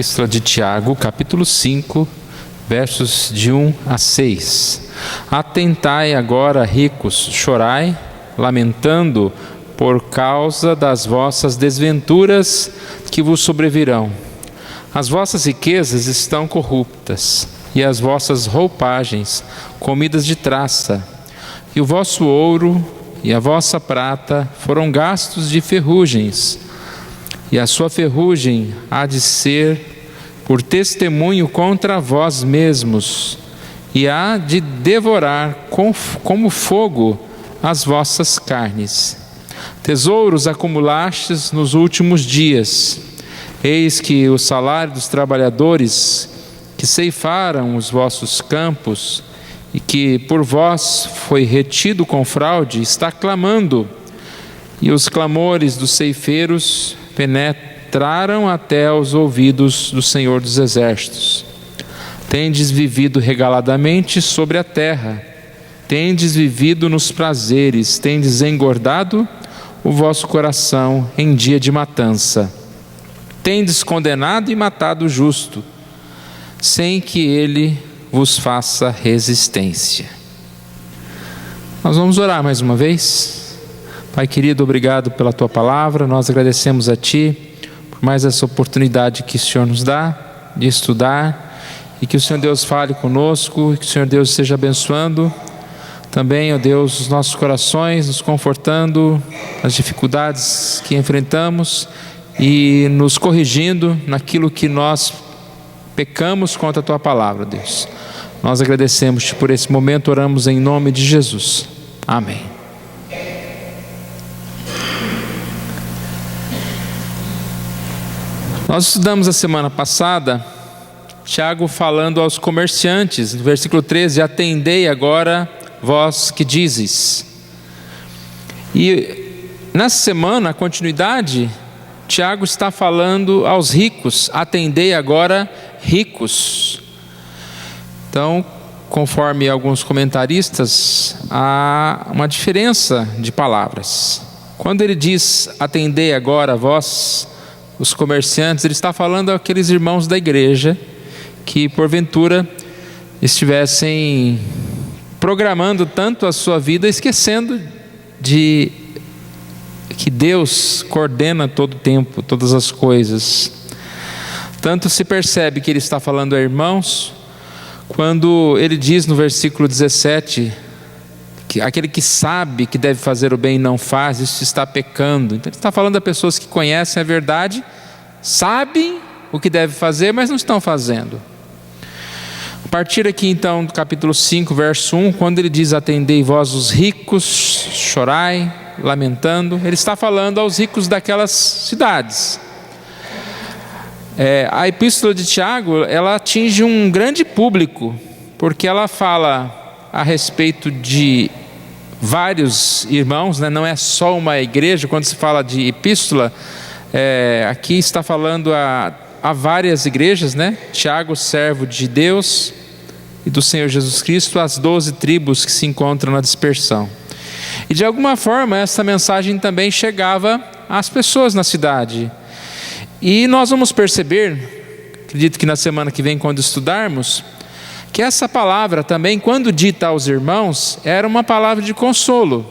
Epístola de Tiago, capítulo 5, versos de 1 a 6. Atentai agora, ricos, chorai, lamentando por causa das vossas desventuras que vos sobrevirão. As vossas riquezas estão corruptas, e as vossas roupagens comidas de traça, e o vosso ouro e a vossa prata foram gastos de ferrugens, e a sua ferrugem há de ser por testemunho contra vós mesmos, e há de devorar como fogo as vossas carnes. Tesouros acumulastes nos últimos dias. Eis que o salário dos trabalhadores que ceifaram os vossos campos e que por vós foi retido com fraude, está clamando, e os clamores dos ceifeiros penetraram até os ouvidos do Senhor dos Exércitos. Tendes vivido regaladamente sobre a terra, tendes vivido nos prazeres, tendes engordado o vosso coração em dia de matança. Tendes condenado e matado o justo, sem que ele vos faça resistência. Nós vamos orar mais uma vez. Pai querido, obrigado pela Tua palavra. Nós agradecemos a Ti por mais essa oportunidade que o Senhor nos dá de estudar, e que o Senhor Deus fale conosco, e que o Senhor Deus esteja abençoando também, ó Deus, os nossos corações, nos confortando nas dificuldades que enfrentamos e nos corrigindo naquilo que nós pecamos contra a Tua palavra, Deus. Nós agradecemos-Te por esse momento, oramos em nome de Jesus. Amém. Nós estudamos a semana passada Tiago falando aos comerciantes, no versículo 13: atendei agora vós que dizes. E nessa semana, a continuidade, Tiago está falando aos ricos: atendei agora, ricos. Então, conforme alguns comentaristas, há uma diferença de palavras. Quando ele diz atendei agora vós, os comerciantes, ele está falando àqueles irmãos da igreja que porventura estivessem programando tanto a sua vida, esquecendo de que Deus coordena todo o tempo, todas as coisas. Tanto se percebe que ele está falando a irmãos, quando ele diz no versículo 17, que aquele que sabe que deve fazer o bem e não faz, isso está pecando. Então ele está falando a pessoas que conhecem a verdade, sabem o que deve fazer, mas não estão fazendo. A partir aqui então do capítulo 5, verso 1, quando ele diz atendei vós os ricos, chorai, lamentando, ele está falando aos ricos daquelas cidades. A epístola de Tiago, ela atinge um grande público, porque ela fala a respeito de vários irmãos, né? Não é só uma igreja. Quando se fala de epístola, aqui está falando a várias igrejas, né? Tiago, servo de Deus e do Senhor Jesus Cristo, as 12 tribos que se encontram na dispersão. E de alguma forma essa mensagem também chegava às pessoas na cidade. E nós vamos perceber, acredito que na semana que vem, quando estudarmos, que essa palavra também, quando dita aos irmãos, era uma palavra de consolo,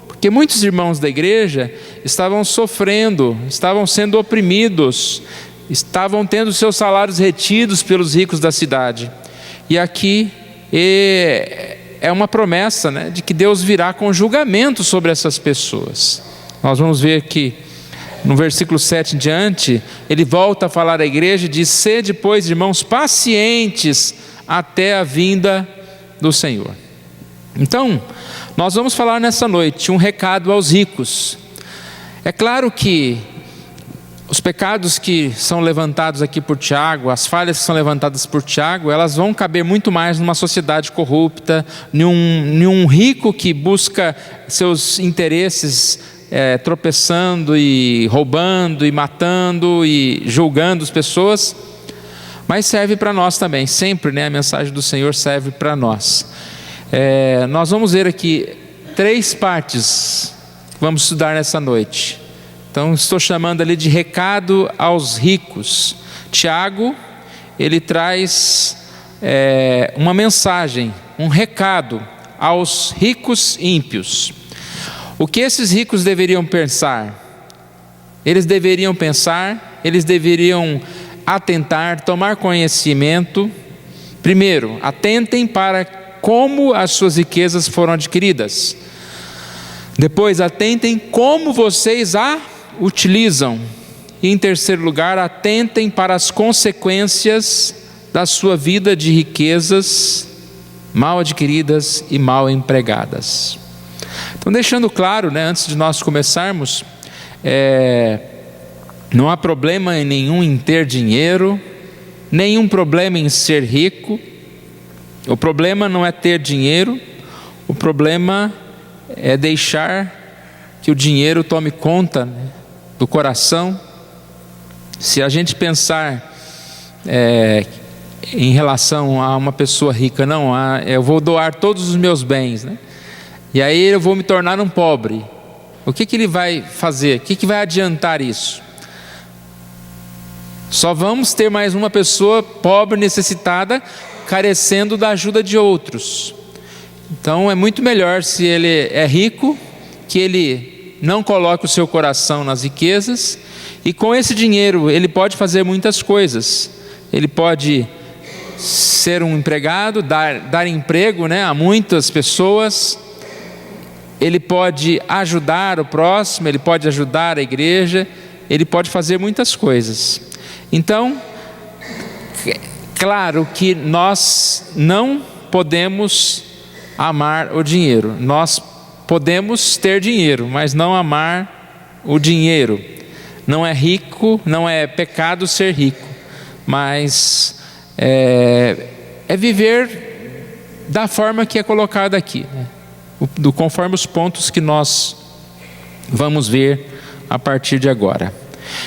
porque muitos irmãos da igreja estavam sofrendo, estavam sendo oprimidos, estavam tendo seus salários retidos pelos ricos da cidade. E aqui é uma promessa, né, de que Deus virá com julgamento sobre essas pessoas. Nós vamos ver que no versículo 7 em diante, ele volta a falar à igreja e diz: sede, pois, irmãos, pacientes até a vinda do Senhor. Então, nós vamos falar nessa noite um recado aos ricos. É claro que os pecados que são levantados aqui por Tiago, as falhas que são levantadas por Tiago, elas vão caber muito mais numa sociedade corrupta, num rico que busca seus interesses, tropeçando e roubando e matando e julgando as pessoas. Mas serve para nós também, sempre, né? A mensagem do Senhor serve para nós. Nós vamos ver aqui 3 partes que vamos estudar nessa noite. Então estou chamando ali de recado aos ricos. Tiago, ele traz uma mensagem, um recado aos ricos ímpios. O que esses ricos deveriam pensar? Eles deveriam atentar, tomar conhecimento. Primeiro, atentem para como as suas riquezas foram adquiridas. Depois, atentem como vocês a utilizam. E em terceiro lugar, atentem para as consequências da sua vida de riquezas mal adquiridas e mal empregadas. Então, deixando claro, antes de nós começarmos, não há problema nenhum em ter dinheiro, nenhum problema em ser rico. O problema não é ter dinheiro, o problema é deixar que o dinheiro tome conta do coração. Se a gente pensar em relação a uma pessoa rica, eu vou doar todos os meus bens, e aí eu vou me tornar um pobre. O que ele vai fazer? O que vai adiantar isso? Só vamos ter mais uma pessoa pobre, necessitada, carecendo da ajuda de outros. Então é muito melhor, se ele é rico, que ele não coloque o seu coração nas riquezas, e com esse dinheiro ele pode fazer muitas coisas. Ele pode ser um empregado, dar emprego a muitas pessoas. Ele pode ajudar o próximo, ele pode ajudar a igreja, ele pode fazer muitas coisas. Então, claro que nós não podemos amar o dinheiro. Nós podemos ter dinheiro, mas não amar o dinheiro. Não é pecado ser rico, mas é viver da forma que é colocado aqui, conforme os pontos que nós vamos ver a partir de agora.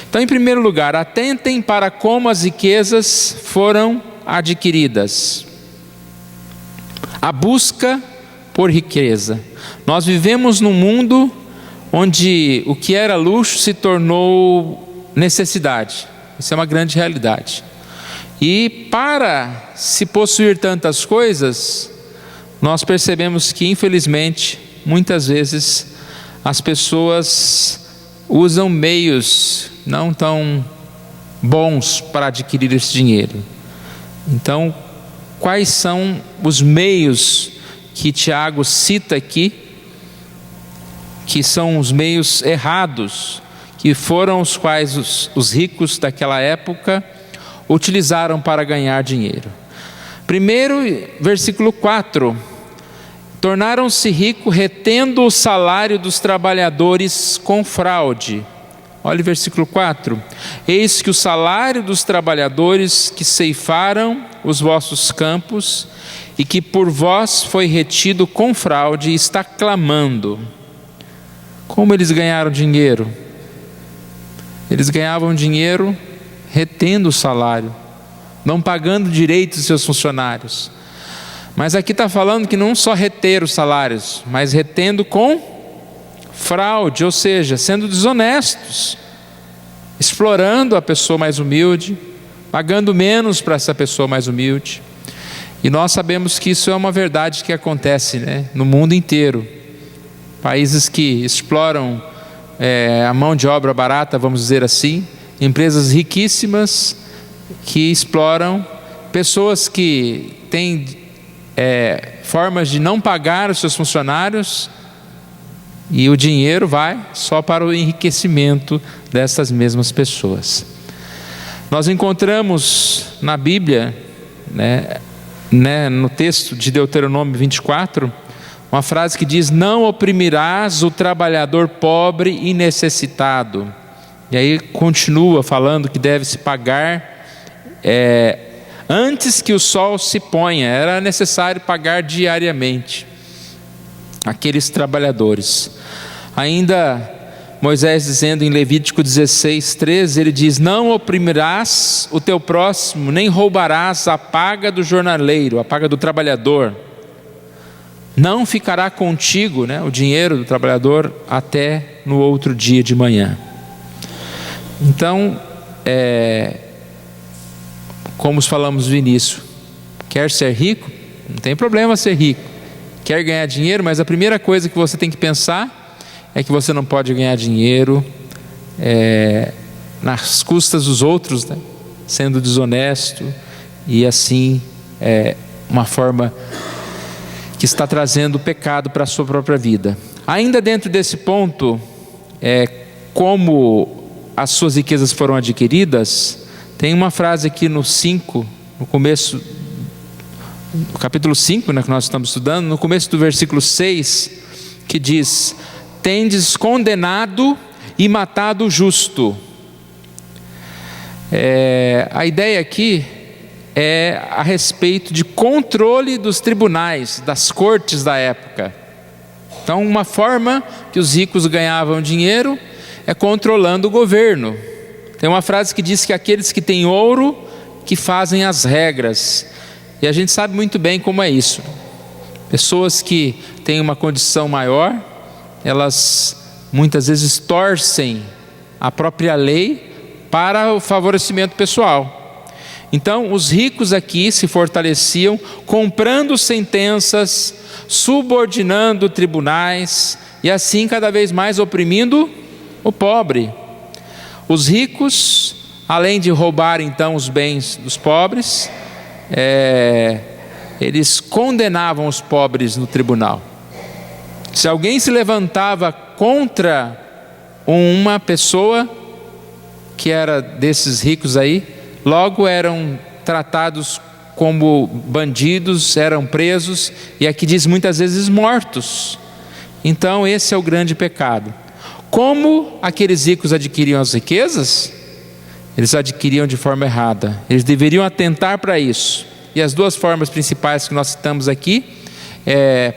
Então, em primeiro lugar, atentem para como as riquezas foram adquiridas. A busca por riqueza. Nós vivemos num mundo onde o que era luxo se tornou necessidade. Isso é uma grande realidade. E para se possuir tantas coisas, nós percebemos que, infelizmente, muitas vezes as pessoas usam meios não tão bons para adquirir esse dinheiro. Então, quais são os meios que Tiago cita aqui, que são os meios errados, que foram os quais os ricos daquela época utilizaram para ganhar dinheiro? Primeiro, versículo 4: tornaram-se ricos retendo o salário dos trabalhadores com fraude. Olha o versículo 4: eis que o salário dos trabalhadores que ceifaram os vossos campos e que por vós foi retido com fraude está clamando. Como eles ganharam dinheiro? Eles ganhavam dinheiro retendo o salário, não pagando direitos dos seus funcionários. Mas aqui está falando que não só reter os salários, mas retendo com fraude, ou seja, sendo desonestos, explorando a pessoa mais humilde, pagando menos para essa pessoa mais humilde. E nós sabemos que isso é uma verdade que acontece no mundo inteiro. Países que exploram a mão de obra barata, vamos dizer assim, empresas riquíssimas que exploram pessoas que têm formas de não pagar os seus funcionários, e o dinheiro vai só para o enriquecimento dessas mesmas pessoas. Nós encontramos na Bíblia, no texto de Deuteronômio 24, uma frase que diz: não oprimirás o trabalhador pobre e necessitado. E aí continua falando que deve-se pagar antes que o sol se ponha. Era necessário pagar diariamente aqueles trabalhadores. Ainda Moisés dizendo em Levítico 16:13, ele diz: não oprimirás o teu próximo, nem roubarás a paga do jornaleiro, a paga do trabalhador. Não ficará contigo o dinheiro do trabalhador até no outro dia de manhã. Então, como falamos no início, quer ser rico? Não tem problema ser rico. Quer ganhar dinheiro, mas a primeira coisa que você tem que pensar é que você não pode ganhar dinheiro nas custas dos outros, né? Sendo desonesto, e assim uma forma que está trazendo pecado para a sua própria vida. Ainda dentro desse ponto, como as suas riquezas foram adquiridas, tem uma frase aqui no 5, no começo, no capítulo 5, né, que nós estamos estudando, no começo do versículo 6, que diz: tendes condenado e matado o justo. A ideia aqui é a respeito de controle dos tribunais, das cortes da época. Então, uma forma que os ricos ganhavam dinheiro é controlando o governo. Tem uma frase que diz que aqueles que têm ouro que fazem as regras, e a gente sabe muito bem como é isso. Pessoas que têm uma condição maior, elas muitas vezes torcem a própria lei para o favorecimento pessoal. Então, os ricos aqui se fortaleciam comprando sentenças, subordinando tribunais e assim cada vez mais oprimindo o pobre. Os ricos, além de roubar então os bens dos pobres, eles condenavam os pobres no tribunal. Se alguém se levantava contra uma pessoa que era desses ricos aí, logo eram tratados como bandidos, eram presos, e aqui diz muitas vezes mortos. Então esse é o grande pecado. Como aqueles ricos adquiriam as riquezas? Eles adquiriam de forma errada. Eles deveriam atentar para isso. E as duas formas principais que nós citamos aqui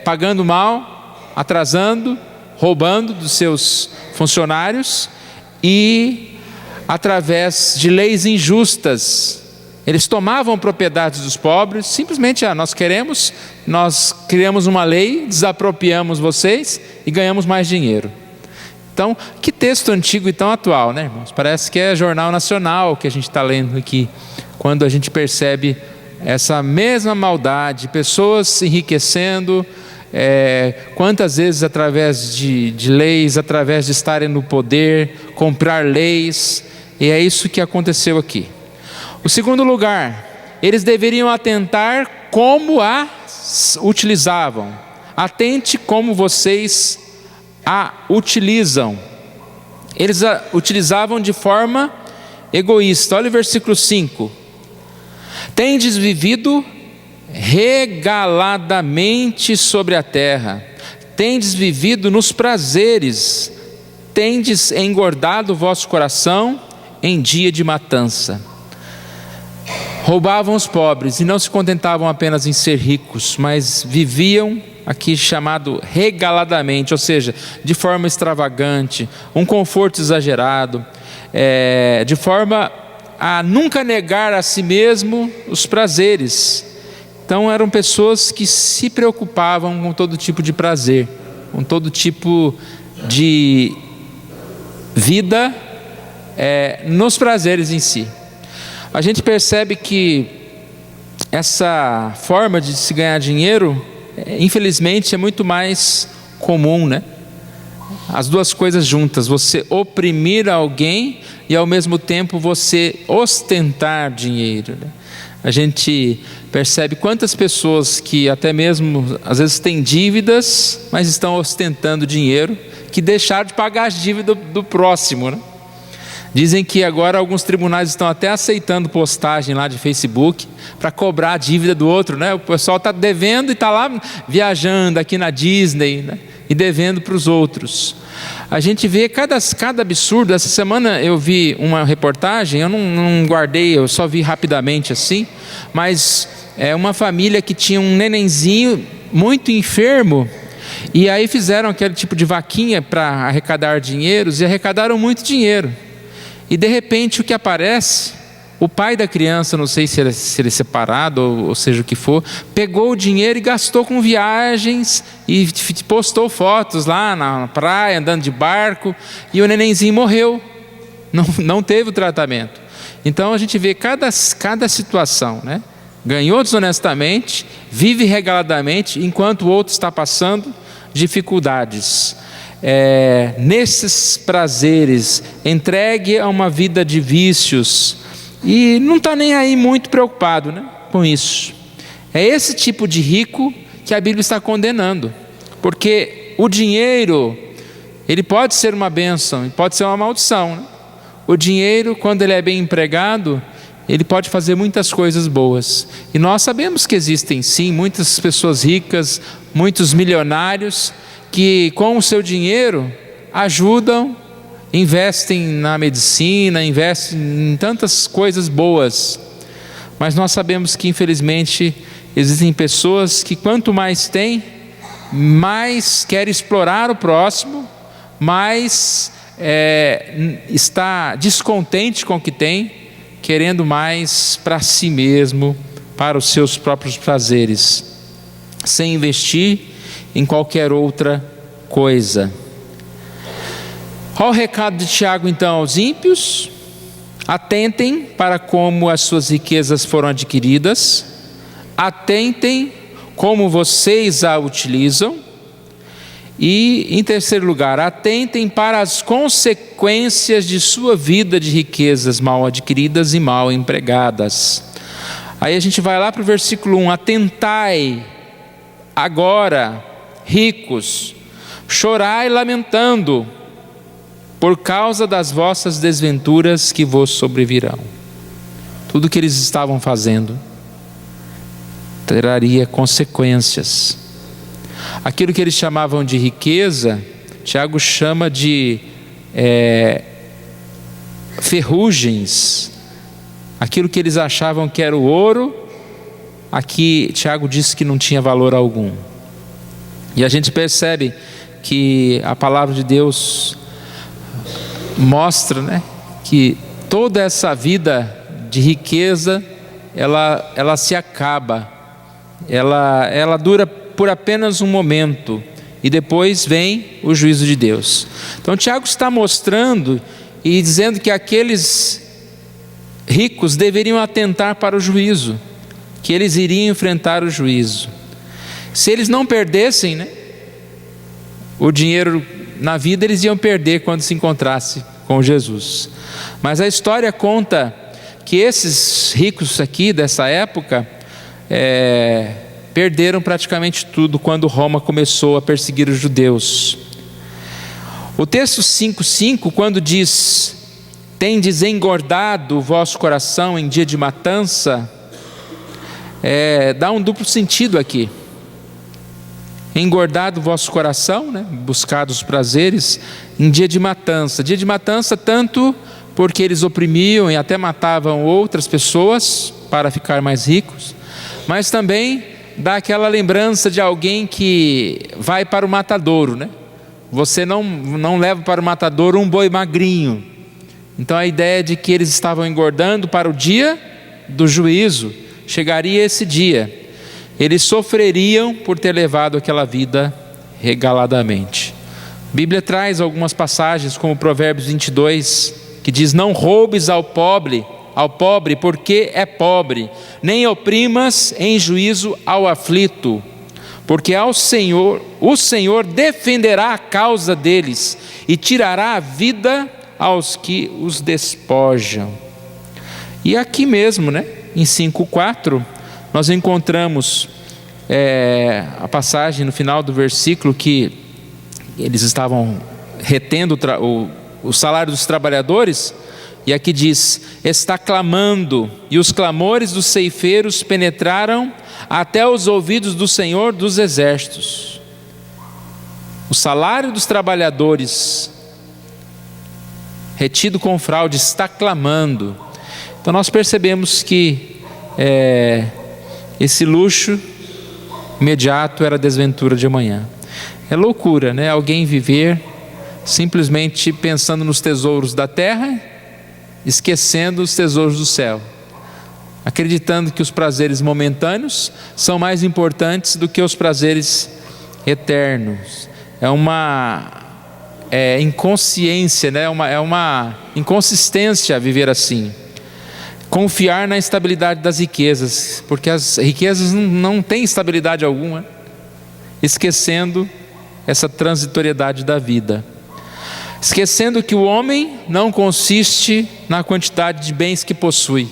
pagando mal, atrasando, roubando dos seus funcionários, e através de leis injustas. Eles tomavam propriedades dos pobres, simplesmente, nós criamos uma lei, desapropriamos vocês e ganhamos mais dinheiro. Então, que texto antigo e tão atual, né, irmãos? Parece que é Jornal Nacional que a gente está lendo aqui, quando a gente percebe essa mesma maldade, pessoas se enriquecendo, quantas vezes através de leis, através de estarem no poder, comprar leis, e é isso que aconteceu aqui. O segundo lugar, eles deveriam atentar como as utilizavam. Atente como vocês a utilizam. Eles a utilizavam de forma egoísta. Olha o versículo 5. Tendes vivido regaladamente sobre a terra, tendes vivido nos prazeres, tendes engordado o vosso coração em dia de matança. Roubavam os pobres e não se contentavam apenas em ser ricos, mas viviam aqui chamado regaladamente, ou seja, de forma extravagante, um conforto exagerado, de forma a nunca negar a si mesmo os prazeres. Então eram pessoas que se preocupavam com todo tipo de prazer, com todo tipo de vida nos prazeres em si. A gente percebe que essa forma de se ganhar dinheiro, infelizmente, é muito mais comum, né? As duas coisas juntas, você oprimir alguém e ao mesmo tempo você ostentar dinheiro, né? A gente percebe quantas pessoas que até mesmo às vezes têm dívidas, mas estão ostentando dinheiro, que deixaram de pagar as dívidas do próximo, né? Dizem que agora alguns tribunais estão até aceitando postagem lá de Facebook para cobrar a dívida do outro, né? O pessoal está devendo e está lá viajando aqui na Disney, né? E devendo para os outros. A gente vê cada absurdo. Essa semana eu vi uma reportagem, eu não guardei, eu só vi rapidamente assim, mas é uma família que tinha um nenenzinho muito enfermo, e aí fizeram aquele tipo de vaquinha para arrecadar dinheiros, e arrecadaram muito dinheiro. E de repente o que aparece, o pai da criança, não sei se ele é separado ou seja o que for, pegou o dinheiro e gastou com viagens e postou fotos lá na praia, andando de barco, e o nenenzinho morreu, não teve o tratamento. Então a gente vê cada situação, né? Ganhou desonestamente, vive regaladamente, enquanto o outro está passando dificuldades. Nesses prazeres, entregue a uma vida de vícios, e não está nem aí muito preocupado, né, com isso. É esse tipo de rico que a Bíblia está condenando, porque o dinheiro, ele pode ser uma bênção, pode ser uma maldição, né? O dinheiro, quando ele é bem empregado, ele pode fazer muitas coisas boas, e nós sabemos que existem sim muitas pessoas ricas, muitos milionários, que com o seu dinheiro ajudam, investem na medicina, investem em tantas coisas boas. Mas nós sabemos que infelizmente existem pessoas que quanto mais tem, mais quer explorar o próximo, mais está descontente com o que tem, querendo mais para si mesmo, para os seus próprios prazeres, sem investir em qualquer outra coisa. Olha o recado de Tiago então aos ímpios: atentem para como as suas riquezas foram adquiridas, atentem como vocês a utilizam, e em terceiro lugar, atentem para as consequências de sua vida de riquezas mal adquiridas e mal empregadas. Aí a gente vai lá para o versículo 1: atentai agora, ricos, chorai lamentando por causa das vossas desventuras que vos sobrevirão. Tudo que eles estavam fazendo traria consequências. Aquilo que eles chamavam de riqueza, Tiago chama de ferrugens. Aquilo que eles achavam que era o ouro, aqui Tiago disse que não tinha valor algum. E a gente percebe que a palavra de Deus mostra, né, que toda essa vida de riqueza, ela se acaba, ela dura por apenas um momento, e depois vem o juízo de Deus. Então Tiago está mostrando e dizendo que aqueles ricos deveriam atentar para o juízo, que eles iriam enfrentar o juízo. Se eles não perdessem, né, o dinheiro na vida, eles iam perder quando se encontrasse com Jesus. Mas a história conta que esses ricos aqui dessa época perderam praticamente tudo quando Roma começou a perseguir os judeus. O texto 5:5, quando diz: tendes engordado o vosso coração em dia de matança, dá um duplo sentido aqui. Engordado o vosso coração, né? Buscado os prazeres em dia de matança. Dia de matança tanto porque eles oprimiam e até matavam outras pessoas para ficar mais ricos, mas também dá aquela lembrança de alguém que vai para o matadouro, né? Você não leva para o matadouro um boi magrinho. Então a ideia de que eles estavam engordando para o dia do juízo. Chegaria esse dia, eles sofreriam por ter levado aquela vida regaladamente. A Bíblia traz algumas passagens, como Provérbios 22, que diz: não roubes ao pobre porque é pobre, nem oprimas em juízo ao aflito, porque o Senhor defenderá a causa deles e tirará a vida aos que os despojam. E aqui mesmo, né, em 5:4, nós encontramos a passagem no final do versículo que eles estavam retendo o salário dos trabalhadores, e aqui diz: está clamando, e os clamores dos ceifeiros penetraram até os ouvidos do Senhor dos exércitos. O salário dos trabalhadores retido com fraude está clamando. Então nós percebemos que esse luxo imediato era a desventura de amanhã. É loucura, né? Alguém viver simplesmente pensando nos tesouros da terra, esquecendo os tesouros do céu, acreditando que os prazeres momentâneos são mais importantes do que os prazeres eternos. É uma inconsciência, né? É uma inconsistência viver assim. confiar na estabilidade das riquezas, porque as riquezas não têm estabilidade alguma, esquecendo essa transitoriedade da vida, esquecendo que o homem não consiste na quantidade de bens que possui.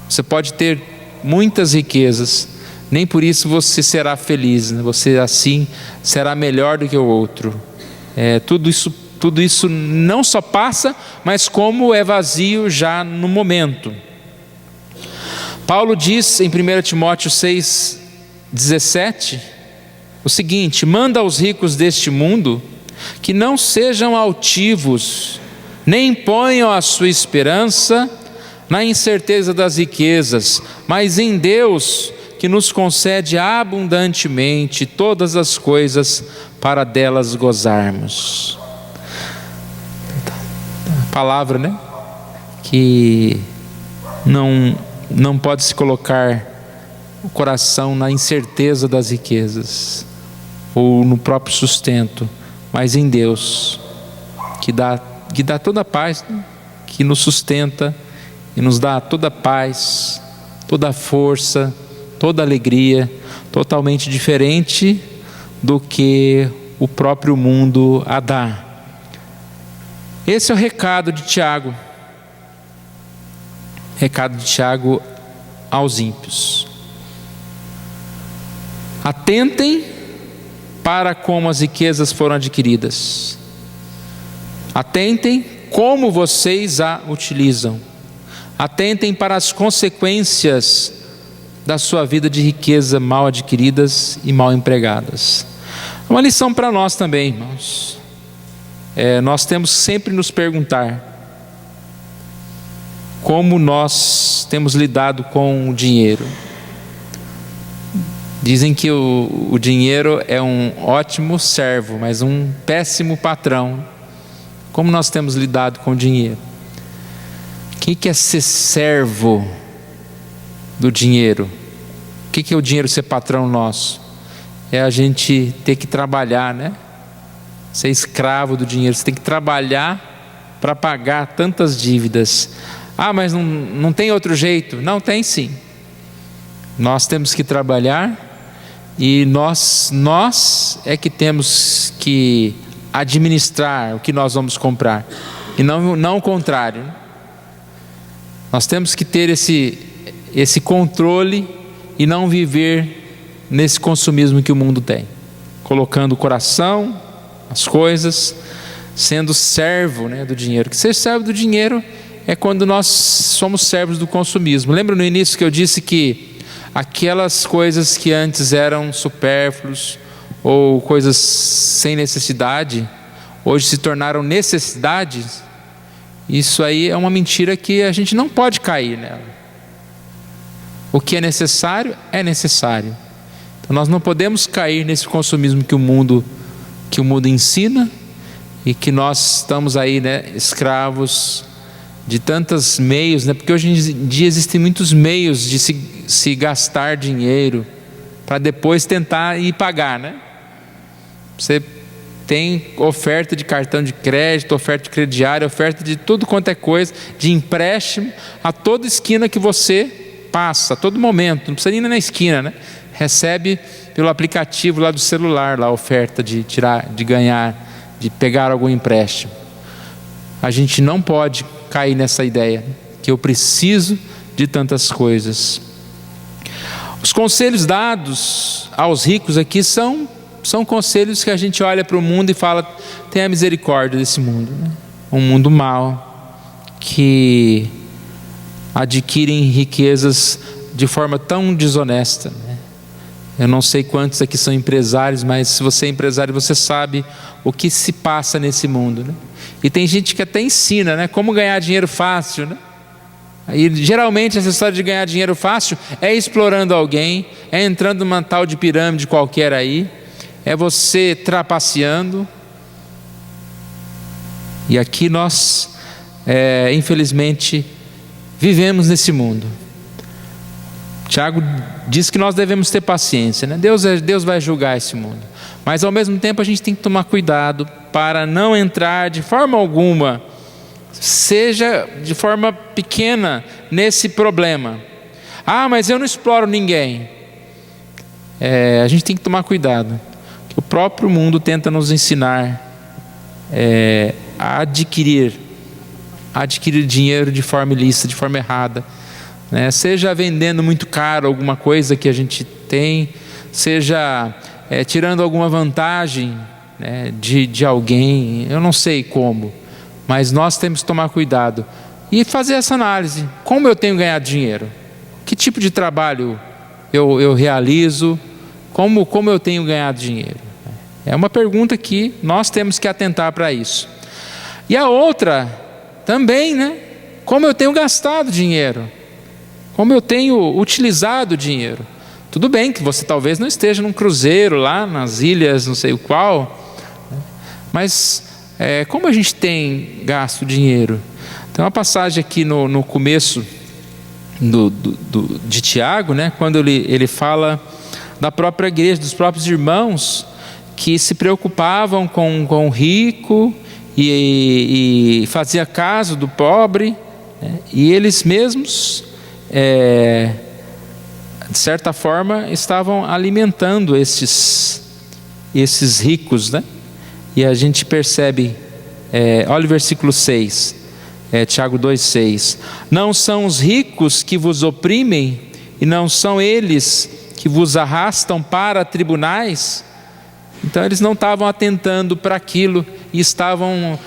Você pode ter muitas riquezas, nem por isso você será feliz, né? Você assim será melhor do que o outro. Tudo isso não só passa, mas como é vazio já no momento. Paulo diz em 1 Timóteo 6,17 o seguinte: manda aos ricos deste mundo que não sejam altivos, nem ponham a sua esperança na incerteza das riquezas, mas em Deus, que nos concede abundantemente todas as coisas para delas gozarmos. A palavra, né? Que não pode se colocar o coração na incerteza das riquezas ou no próprio sustento, mas em Deus, que dá toda a paz, né? Que nos sustenta e nos dá toda a paz, toda a força, toda a alegria, totalmente diferente do que o próprio mundo a dá. Esse é o recado de Tiago. Recado de Tiago aos ímpios. Atentem para como as riquezas foram adquiridas. Atentem como vocês a utilizam. Atentem para as consequências da sua vida de riqueza mal adquiridas e mal empregadas. Uma lição para nós também, irmãos. Nós temos sempre nos perguntar como nós temos lidado com o dinheiro. Dizem que o dinheiro é um ótimo servo, mas um péssimo patrão. Como nós temos lidado com o dinheiro? O que é ser servo do dinheiro? O que é o dinheiro ser patrão nosso? É a gente ter que trabalhar, né? Ser escravo do dinheiro. Você tem que trabalhar para pagar tantas dívidas. Mas não tem outro jeito? Não, tem sim. Nós temos que trabalhar e nós é que temos que administrar o que nós vamos comprar, e não o contrário. Nós temos que ter esse controle e não viver nesse consumismo que o mundo tem, colocando o coração, as coisas, sendo servo, né, do dinheiro. Que ser servo do dinheiro é quando nós somos servos do consumismo. Lembra no início que eu disse que aquelas coisas que antes eram supérfluos ou coisas sem necessidade, hoje se tornaram necessidades? Isso aí é uma mentira que a gente não pode cair nela. O que é necessário, é necessário. Então nós não podemos cair nesse consumismo que o mundo ensina, e que nós estamos aí, né, escravos de tantos meios, né? Porque hoje em dia existem muitos meios de se gastar dinheiro para depois tentar ir pagar, né? Você tem oferta de cartão de crédito, oferta de crediário, oferta de tudo quanto é coisa, de empréstimo a toda esquina que você passa, a todo momento. Não precisa ir na esquina, né? Recebe pelo aplicativo lá do celular, lá a oferta de ganhar, de pegar algum empréstimo. A gente não pode cair nessa ideia que eu preciso de tantas coisas. Os conselhos dados aos ricos aqui são conselhos que a gente olha para o mundo e fala: tenha misericórdia desse mundo, né? Um mundo mau, que adquirem riquezas de forma tão desonesta, né? Eu não sei quantos aqui são empresários, mas se você é empresário, você sabe o que se passa nesse mundo, né? E tem gente que até ensina, né, como ganhar dinheiro fácil, né? E geralmente essa história de ganhar dinheiro fácil é explorando alguém, é entrando numa tal de pirâmide qualquer aí, é você trapaceando. E aqui nós, infelizmente, vivemos nesse mundo. Tiago diz que nós devemos ter paciência, né? Deus vai julgar esse mundo, mas ao mesmo tempo a gente tem que tomar cuidado para não entrar de forma alguma seja de forma pequena nesse problema. Ah, mas eu não exploro ninguém. A gente tem que tomar cuidado. O próprio mundo tenta nos ensinar a adquirir dinheiro de forma ilícita, de forma errada, né? Seja vendendo muito caro alguma coisa que a gente tem, seja tirando alguma vantagem, né, de alguém. Eu não sei como, mas nós temos que tomar cuidado e fazer essa análise. Como eu tenho ganhado dinheiro? Que tipo de trabalho eu realizo? Como eu tenho ganhado dinheiro? É uma pergunta que nós temos que atentar para isso. E a outra também, né? Como eu tenho gastado dinheiro? Como eu tenho utilizado o dinheiro? Tudo bem que você talvez não esteja num cruzeiro lá nas ilhas, não sei o qual, mas como a gente tem gasto dinheiro? Tem uma passagem aqui no começo de Tiago, né? Quando ele fala da própria igreja, dos próprios irmãos que se preocupavam com o rico e fazia caso do pobre, né? E eles mesmos, de certa forma, estavam alimentando esses ricos, né? E a gente percebe, olha o versículo 6, Tiago 2,6: não são os ricos que vos oprimem, e não são eles que vos arrastam para tribunais? Então eles não estavam atentando para aquilo e estavam,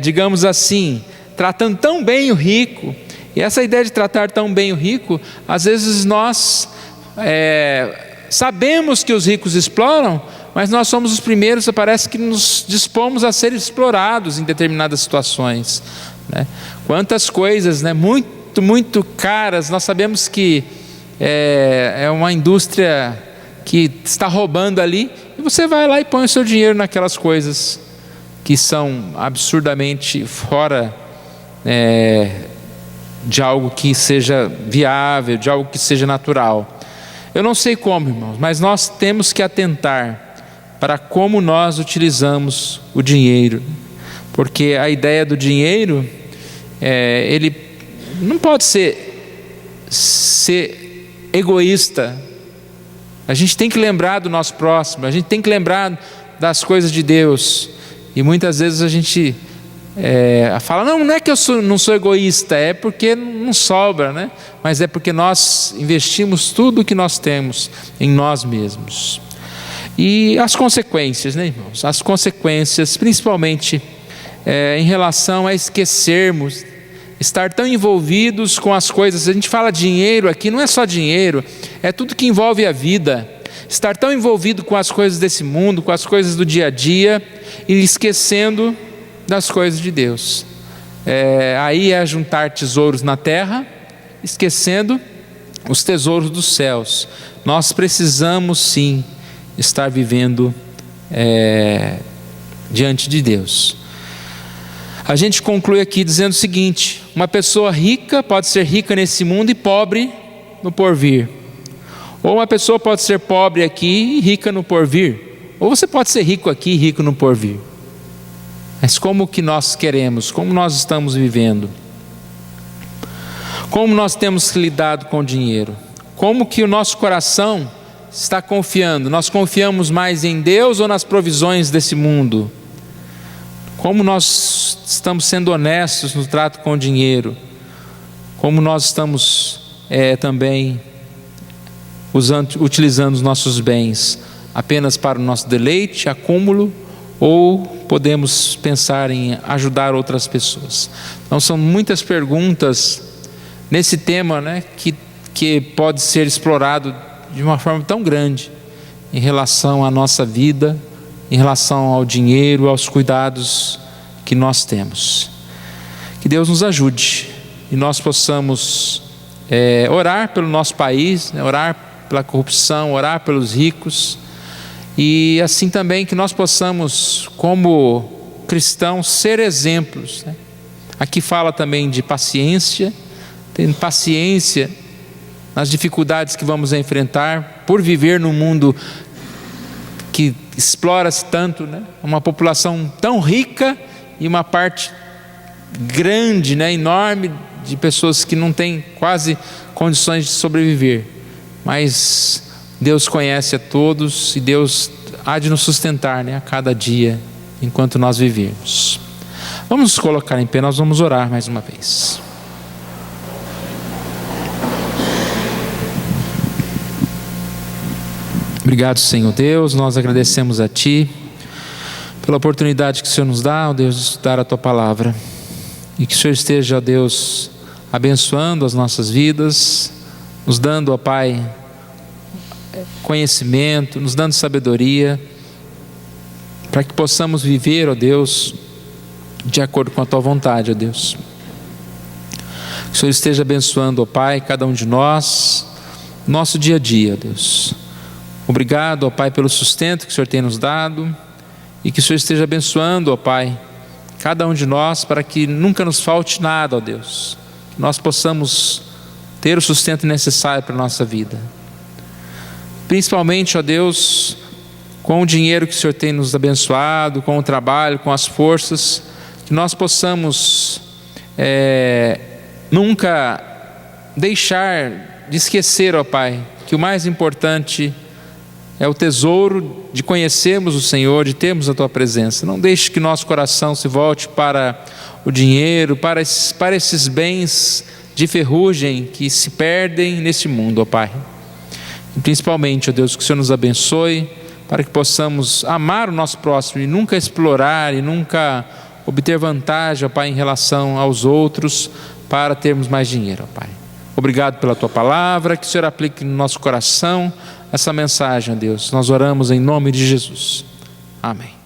digamos assim, tratando tão bem o rico. E essa ideia de tratar tão bem o rico, às vezes nós sabemos que os ricos exploram, mas nós somos os primeiros, parece que nos dispomos a ser explorados em determinadas situações, né? Quantas coisas, né, muito, muito caras, nós sabemos que é uma indústria que está roubando ali, e você vai lá e põe o seu dinheiro naquelas coisas que são absurdamente fora de algo que seja viável, de algo que seja natural. Eu não sei como, irmãos, mas nós temos que atentar para como nós utilizamos o dinheiro, porque a ideia do dinheiro, ele não pode ser egoísta. A gente tem que lembrar do nosso próximo, a gente tem que lembrar das coisas de Deus, e muitas vezes a gente fala, não é que eu não sou egoísta, é porque não sobra, né? Mas é porque nós investimos tudo o que nós temos em nós mesmos. E as consequências, né, irmãos? As consequências, principalmente em relação a esquecermos, estar tão envolvidos com as coisas. A gente fala dinheiro aqui, não é só dinheiro, é tudo que envolve a vida. Estar tão envolvido com as coisas desse mundo, com as coisas do dia a dia, e esquecendo das coisas de Deus. Aí é juntar tesouros na terra, esquecendo os tesouros dos céus. Nós precisamos sim estar vivendo diante de Deus. A gente conclui aqui dizendo o seguinte: uma pessoa rica pode ser rica nesse mundo e pobre no porvir. Ou uma pessoa pode ser pobre aqui e rica no porvir. Ou você pode ser rico aqui e rico no porvir. Mas como que nós queremos? Como nós estamos vivendo? Como nós temos lidado com o dinheiro? Como que o nosso coração está confiando? Nós confiamos mais em Deus ou nas provisões desse mundo? Como nós estamos sendo honestos no trato com o dinheiro? Como nós estamos também utilizando os nossos bens apenas para o nosso deleite, acúmulo, ou podemos pensar em ajudar outras pessoas? Então são muitas perguntas nesse tema, né, que pode ser explorado de uma forma tão grande em relação à nossa vida, em relação ao dinheiro, aos cuidados que nós temos. Que Deus nos ajude e nós possamos orar pelo nosso país, né, orar pela corrupção, orar pelos ricos, e assim também que nós possamos, como cristãos, ser exemplos, né? Aqui fala também de paciência, tendo paciência nas dificuldades que vamos enfrentar por viver num mundo que explora-se tanto, né? Uma população tão rica e uma parte grande, né, enorme, de pessoas que não têm quase condições de sobreviver, mas Deus conhece a todos e Deus há de nos sustentar, né, a cada dia enquanto nós vivermos. Vamos nos colocar em pé, nós vamos orar mais uma vez. Obrigado, Senhor Deus, nós agradecemos a Ti pela oportunidade que o Senhor nos dá, ó Deus, de estudar a Tua Palavra, e que o Senhor esteja, ó Deus, abençoando as nossas vidas, nos dando, ó Pai, conhecimento, nos dando sabedoria, para que possamos viver, ó Deus, de acordo com a Tua vontade, ó Deus. Que o Senhor esteja abençoando, ó Pai, cada um de nós, nosso dia a dia, ó Deus. Obrigado, ó Pai, pelo sustento que o Senhor tem nos dado, e que o Senhor esteja abençoando, ó Pai, cada um de nós, para que nunca nos falte nada, ó Deus. Que nós possamos ter o sustento necessário para a nossa vida. Principalmente, ó Deus, com o dinheiro que o Senhor tem nos abençoado, com o trabalho, com as forças, que nós possamos nunca deixar de esquecer, ó Pai, que o mais importante é o tesouro de conhecermos o Senhor, de termos a Tua presença. Não deixe que nosso coração se volte para o dinheiro, para esses bens de ferrugem que se perdem neste mundo, ó Pai. E principalmente, ó Deus, que o Senhor nos abençoe, para que possamos amar o nosso próximo e nunca explorar e nunca obter vantagem, ó Pai, em relação aos outros, para termos mais dinheiro, ó Pai. Obrigado pela Tua Palavra, que o Senhor aplique no nosso coração essa mensagem, ó Deus. Nós oramos em nome de Jesus. Amém.